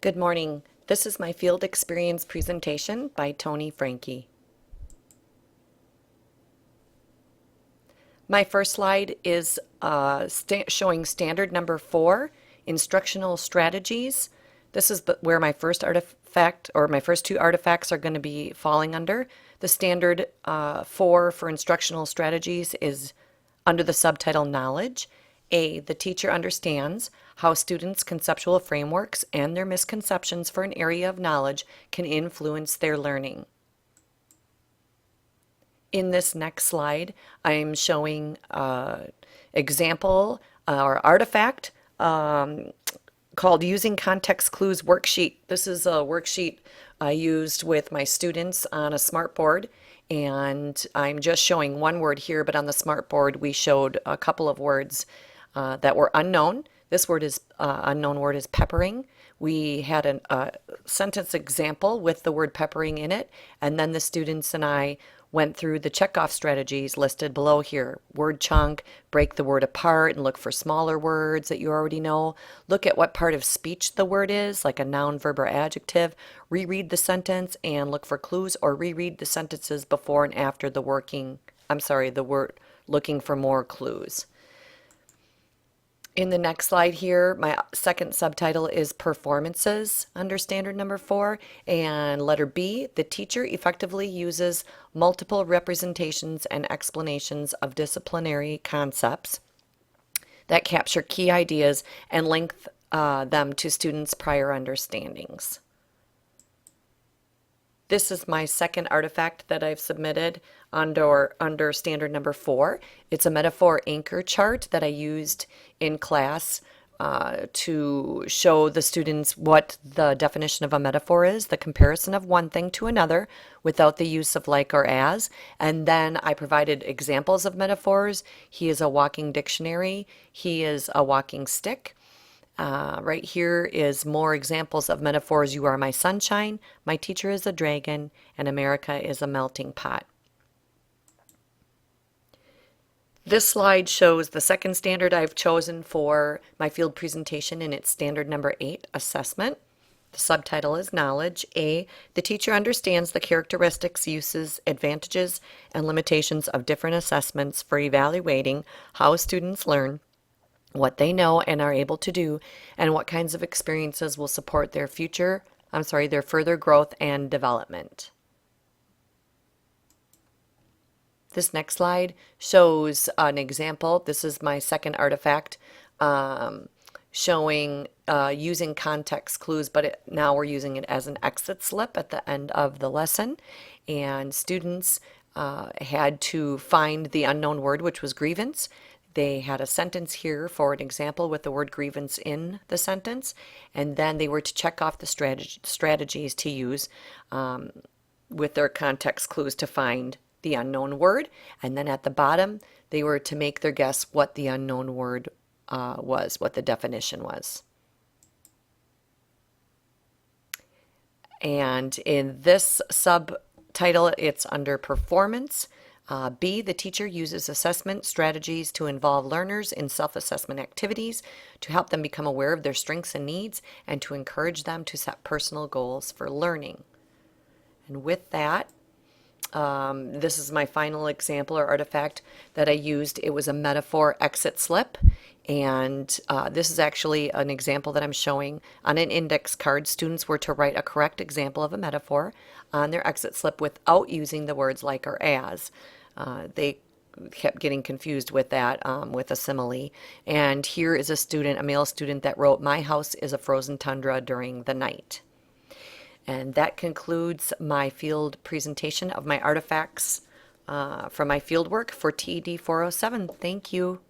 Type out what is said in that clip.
Good morning. This is my field experience presentation by Toni Franke. My first slide is showing standard number 4, instructional strategies. This is where my first artifact, or my first two artifacts, are going to be falling under. The standard 4 for instructional strategies is under the subtitle Knowledge. A, the teacher understands how students' conceptual frameworks and their misconceptions for an area of knowledge can influence their learning. In this next slide, I'm showing example or artifact called Using Context Clues Worksheet. This is a worksheet I used with my students on a smartboard, and I'm just showing one word here, but on the smartboard we showed a couple of words that were unknown. This word is unknown word is peppering. We had a sentence example with the word peppering in it, and then the students and I went through the checkoff strategies listed below here. Word chunk, break the word apart and look for smaller words that you already know. Look at what part of speech the word is, like a noun, verb, or adjective. Reread the sentence and look for clues, or reread the sentences before and after the word looking for more clues. In the next slide here, my second subtitle is Performances under standard number 4, and letter B, the teacher effectively uses multiple representations and explanations of disciplinary concepts that capture key ideas and link them to students' prior understandings. This is my second artifact that I've submitted under standard number 4. It's a metaphor anchor chart that I used in class to show the students what the definition of a metaphor is, the comparison of one thing to another without the use of like or as. And then I provided examples of metaphors. He is a walking dictionary. He is a walking stick. Right here is more examples of metaphors. You are my sunshine, my teacher is a dragon, and America is a melting pot. This slide shows the second standard I've chosen for my field presentation, and it's standard number 8, assessment. The subtitle is Knowledge. A, the teacher understands the characteristics, uses, advantages, and limitations of different assessments for evaluating how students learn, what they know and are able to do, and what kinds of experiences will support their further growth and development. This next slide shows an example. This is my second artifact showing using context clues, but now we're using it as an exit slip at the end of the lesson, and students had to find the unknown word, which was grievance. They had a sentence here for an example with the word grievance in the sentence, and then they were to check off the strategies to use with their context clues to find the unknown word, and then at the bottom they were to make their guess what the unknown word was, what the definition was. And in this subtitle, it's under performance. B, the teacher uses assessment strategies to involve learners in self-assessment activities to help them become aware of their strengths and needs and to encourage them to set personal goals for learning. And with that, this is my final example or artifact that I used. It was a metaphor exit slip, and this is actually an example that I'm showing on an index card. Students were to write a correct example of a metaphor on their exit slip without using the words like or as. They kept getting confused with that, with a simile. And here is a male student that wrote, "My house is a frozen tundra during the night." And that concludes my field presentation of my artifacts from my field work for TED407. Thank you.